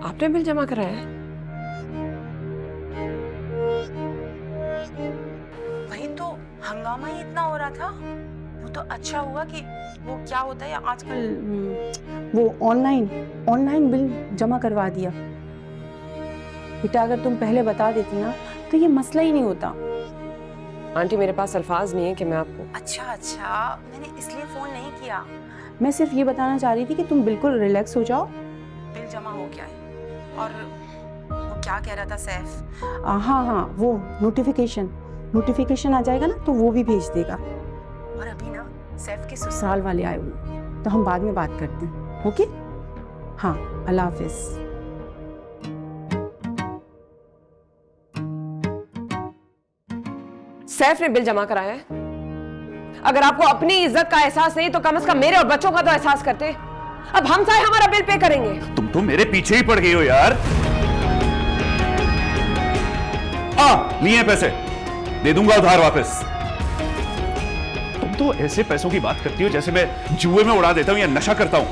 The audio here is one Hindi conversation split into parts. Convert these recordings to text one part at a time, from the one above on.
आपने बिल जमा कराया है? वही तो हंगामा ही इतना हो रहा था। वो तो अच्छा हुआ कि वो क्या होता है आजकल, वो ऑनलाइन बिल जमा करवा दिया। बेटा अगर तुम पहले बता देती ना तो ये मसला ही नहीं होता। आंटी मेरे पास अल्फाज नहीं है कि मैं आपको। अच्छा, मैंने इसलिए फोन नहीं किया। मैं सिर्फ ये बताना चाह रही थी कि तुम बिल्कुल रिलैक्स हो जाओ। बिल जमा हो गया है। और वो क्या कह रहा था सैफ? हाँ, वो नोटिफिकेशन आ जाएगा ना तो वो भी भेज देगा। और अभी ना सैफ के ससुराल वाले आए हुए, तो हम बाद में बात करते हैं। ओके? हाँ, अल्लाह हाफिज। सैफ ने बिल जमा कराया है। अगर आपको अपनी इज्जत का एहसास नहीं तो कम से कम मेरे और बच्चों का तो एहसास करते। अब हम चाहे हमारा बिल पे करेंगे। तुम तो मेरे पीछे ही पड़ गई हो यार। लिए पैसे दे दूंगा उधार वापस। तुम तो ऐसे पैसों की बात करती हो जैसे मैं जुए में उड़ा देता हूं या नशा करता हूं।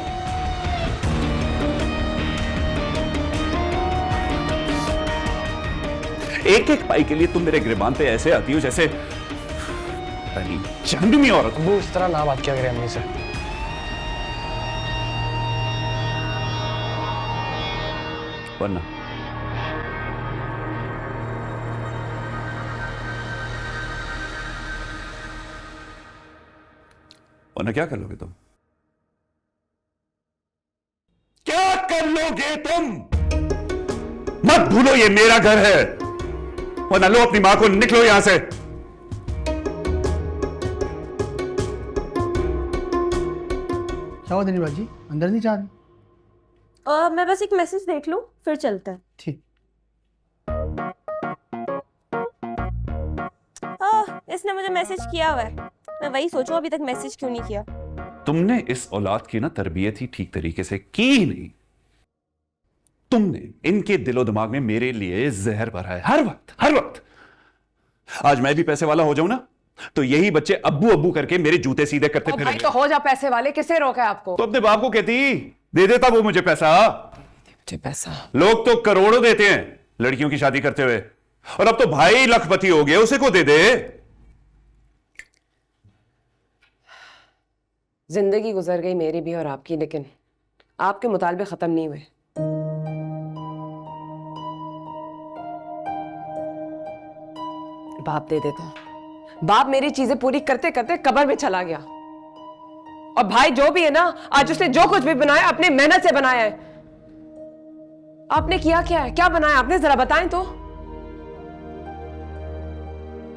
एक एक पाई के लिए तुम मेरे गिरबान पे ऐसे आती हो जैसे जहन्नुमी औरत। वो इस तरह ना बात क्या करे अम्मी से। वरना क्या कर लोगे तुम? क्या कर लोगे तुम? मत भूलो ये मेरा घर है। वरना लो अपनी मां को, निकलो यहां से। क्या हुआ दिनी बाजी, अंदर नहीं जा रही? मैं बस एक मैसेज देख लूं फिर चलते हैं। ठीक। इसने मुझे मैसेज किया हुआ है। मैं वही सोचूं अभी तक मैसेज क्यों नहीं किया। तुमने इस औलाद की ना तरबियत ही ठीक तरीके से की ही नहीं। तुमने इनके दिलो दिमाग में मेरे लिए जहर भरा है हर वक्त। आज मैं भी पैसे वाला हो जाऊं ना तो यही बच्चे अब्बू अब्बू करके मेरे जूते सीधे करते भाई फिरेंगे। तो हो जा पैसे वाले, किससे रोका है आपको? तो अपने बाप को कहती, दे देता वो मुझे पैसा। मुझे पैसा? लोग तो करोड़ों देते हैं लड़कियों की शादी करते हुए, और अब तो भाई लखपति हो गया, उसे को दे दे। जिंदगी गुजर गई मेरी भी और आपकी, लेकिन आपके मुतालबे खत्म नहीं हुए। बाप दे देता। बाप मेरी चीजें पूरी करते करते कब्र में चला गया। और भाई जो भी है ना, आज उसने जो कुछ भी बनाया अपनी मेहनत से बनाया है। आपने किया क्या है? क्या बनाया आपने? जरा बताएं तो।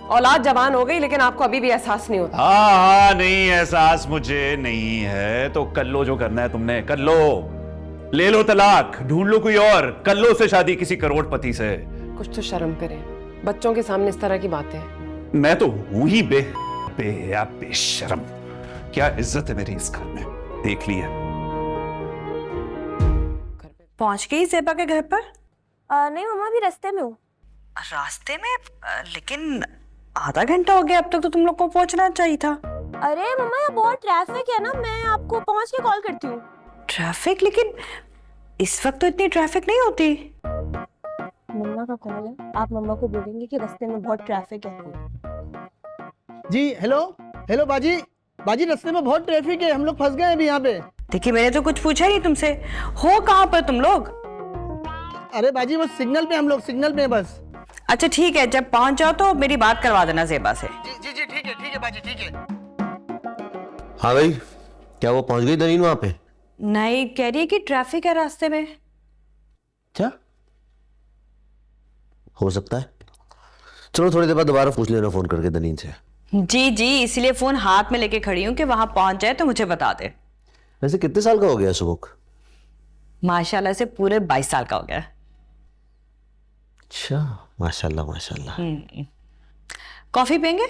औलाद जवान हो गई लेकिन आपको अभी भी एहसास नहीं होता। हाँ, नहीं एहसास मुझे नहीं है तो कर लो जो करना है तुमने, कर लो। ले लो तलाक, ढूंढ लो कोई और, कर लो से शादी किसी करोड़पति से। कुछ तो शर्म करें, बच्चों के सामने इस तरह की बातें। मैं तो हूं ही बेशर्म। क्या इज्जत है मेरी इस घर में, देख लिया। पहुंच गई ज़ेबा के घर पर? नहीं मम्मा, अभी रास्ते में हूँ। रास्ते में? लेकिन आधा घंटा हो गया, अब तक तो तुम लोग को पहुंचना चाहिए था। अरे मम्मा यहाँ बहुत ट्रैफिक है ना, मैं आपको पहुंच के कॉल करती हूँ। ट्रैफिक? लेकिन इस वक्त तो इतनी ट्रैफिक नहीं होती। मम्मा का कॉल है, आप मम्मा को बोलेंगे कि रास्ते में बहुत ट्रैफिक है। जी हेलो बाजी रास्ते में बहुत ट्रैफिक है, हम लोग फंस गए हैं अभी यहाँ पे। देखिए मैंने तो कुछ पूछा ही तुमसे, हो कहाँ पर तुम लोग? अरे बाजी बस सिग्नल पे, हम लोग सिग्नल पे बस। अच्छा ठीक है, जब पहुंच जाओ तो मेरी बात करवा देना ज़ेबा से। जी ठीक है बाजी, ठीक है। हाँ भाई, क्या वो पहुंच गई दरीन वहां पे? नहीं, कह रही है कि ट्रैफिक है रास्ते में। क्या हो सकता है? चलो थोड़ी देर बाद दोबारा पूछ लेना फोन करके दनीन से। जी, इसीलिए फोन हाथ में लेके खड़ी हूँ कि वहां पहुंच जाए तो मुझे बता दे। वैसे कितने साल का हो गया सुबुक? माशाल्लाह से पूरे 22 साल का हो गया। अच्छा, माशाल्लाह। कॉफी पियेंगे?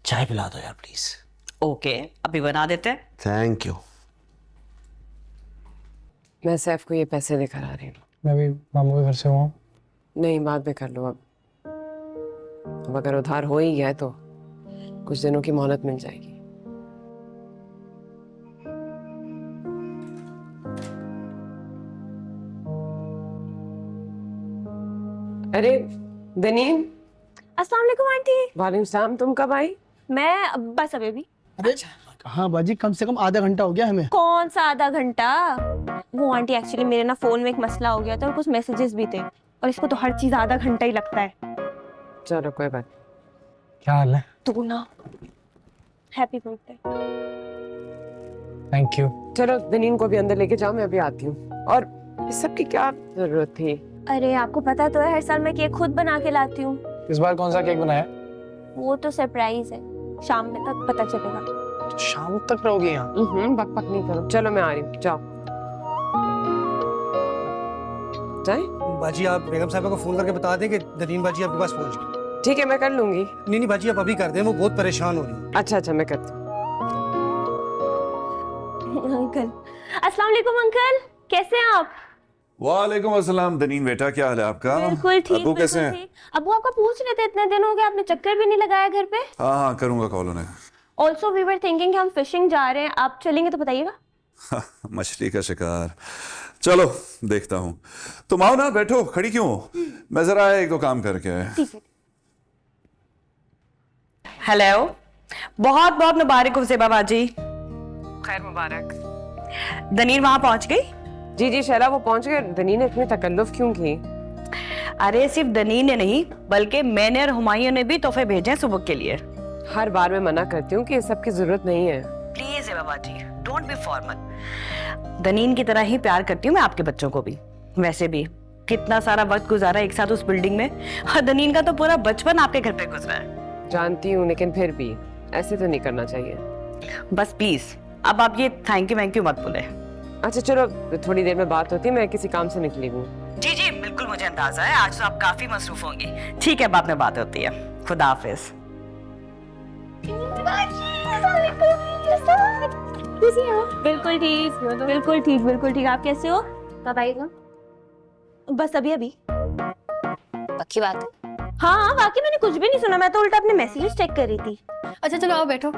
चाय पिला दो यार प्लीज। ओके, अभी बना देते हैं। Thank you. मैं सैफ को ये पैसे देकर आ रही हूँ। मैं भी मामू के घर से हुआ। नहीं, बाद में कर लो। अब अगर उधार हो ही गया है तो कुछ दिनों की मोहलत मिल जाएगी। अरे दनीन, अस्सलाम वालेकुम आंटी। वालेकुम सलाम। तुम कब आई? मैं बस अभी अरे हाँ बाजी, कम से कम आधा घंटा हो गया हमें। कौन सा आधा घंटा? वो आंटी एक्चुअली मेरे ना फोन में एक मसला हो गया था और कुछ मैसेजेस भी थे, और इसको तो हर चीज आधा घंटा ही लगता है। चलो कोई बात। क्या हाल है? तू ना हैप्पी बर्थडे। Thank you. चलो दनीन को भी अंदर लेके जाओ, मैं अभी आती हूँ। और इस सब की क्या जरूरत थी? अरे आपको पता तो है हर साल मैं केक खुद बना के लाती हूँ। इस बार कौन सा केक बनाया? वो तो सरप्राइज है, शाम में तक पता चलेगा। तो शाम तक रहोगे यहाँ? बक बक नहीं करो। चलो मैं आ रही हूँ, जाओ। जाए? बाजी आप बेगम साहबा को फोन करके बता दें कि दनीन बाजी आपके पास पहुंच गई। ठीक है, मैं कर लूंगी। नहीं बाजी आप अभी कर दें, वो बहुत परेशान हो रही है। अच्छा मैं करती हूँ। अंकल, अस्सलाम वालेकुम अंकल, कैसे हैं आप? वालेकुम अस्सलाम दनीन बेटा, क्या हाल है आपका? बिल्कुल ठीक। अब्बू कैसे हैं? अब्बू आपका पूछ रहे थे, इतने दिन हो गए आपने चक्कर भी नहीं लगाया घर पे। हाँ करूंगा कॉल उन्हें। ऑल्सो वी वर थिंकिंग कि हम फिशिंग जा रहे हैं, आप चलेंगे तो बताइएगा। मछली का शिकार, चलो देखता हूँ। तुम आओ ना, बैठो, खड़ी क्यों हो? मैं जरा एक दो काम करके आया। हेलो, बहुत बहुत मुबारक हो सेबा बाजी। खैर मुबारक। दनीर वहां पहुंच गई? जी शैला, वो पहुंच गए। दनीन ने इतनी तकल्लुफ क्यों की? अरे सिर्फ दनीर ने नहीं, बल्कि मैंने और हुमायूं ने भी तोहफे भेजे हैं सुबह के लिए। हर बार मैं मना करती हूँ कि इस सब की जरूरत नहीं है। प्लीज सेबा बाजी, डोंट बी फॉर्मल। दनीन की तरह ही प्यार करती हूँ मैं आपके बच्चों को भी। वैसे भी कितना सारा वक्त गुजारा एक साथ उस बिल्डिंग में, और दनीन का तो पूरा बचपन आपके घर पे गुजरा है। जानती हूँ, लेकिन फिर भी ऐसे तो नहीं करना चाहिए। बस प्लीज अब आप ये थैंक यू मत बोले। अच्छा चलो, थोड़ी देर में बात होती है, मैं किसी काम से निकली हूँ। जी बिल्कुल, मुझे अंदाजा है आज तो आप काफी मसरूफ होंगी। ठीक है, बाद में बात होती है। खुदा हाफिज। बिल्कुल ठीक। आप कैसे हो? कब आएगा? बस अभी। पक्की बात है? हाँ बाकी मैंने कुछ भी नहीं सुना, मैं तो उल्टा अपने मैसेज चेक कर रही थी। अच्छा चलो आओ, बैठो।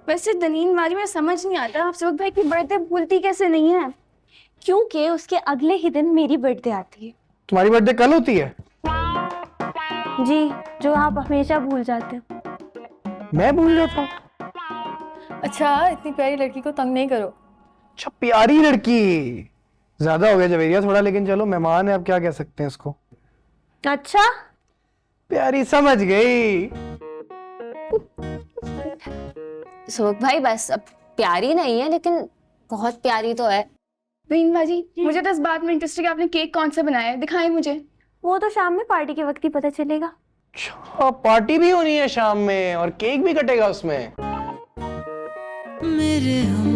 वैसे दनीन मारी, मैं समझ नहीं आता आप सेवक भाई की बर्थडे भूलती कैसे नहीं है? क्योंकि उसके अगले ही दिन मेरी बर्थडे आती है। तुम्हारी बर्थडे कल होती है? जी, जो आप हमेशा भूल जाते हो। मैं भूल जाता हूँ? अच्छा, इतनी प्यारी लड़की को तंग नहीं करो। अच्छा, प्यारी लड़की ज्यादा हो गया जवेरिया थोड़ा, लेकिन चलो मेहमान है, अब क्या कह सकते हैं इसको। अच्छा प्यारी, समझ गई। सुबक भाई बस, अब प्यारी नहीं है लेकिन बहुत प्यारी तो है। दनीन बाजी, मुझे तो इस बात में इंटरेस्ट है कि आपने केक कौन सा बनाया है, दिखाएं मुझे। वो तो शाम में पार्टी के वक्त ही पता चलेगा। अच्छा, पार्टी भी होनी है शाम में और केक भी कटेगा उसमें? मेरे हम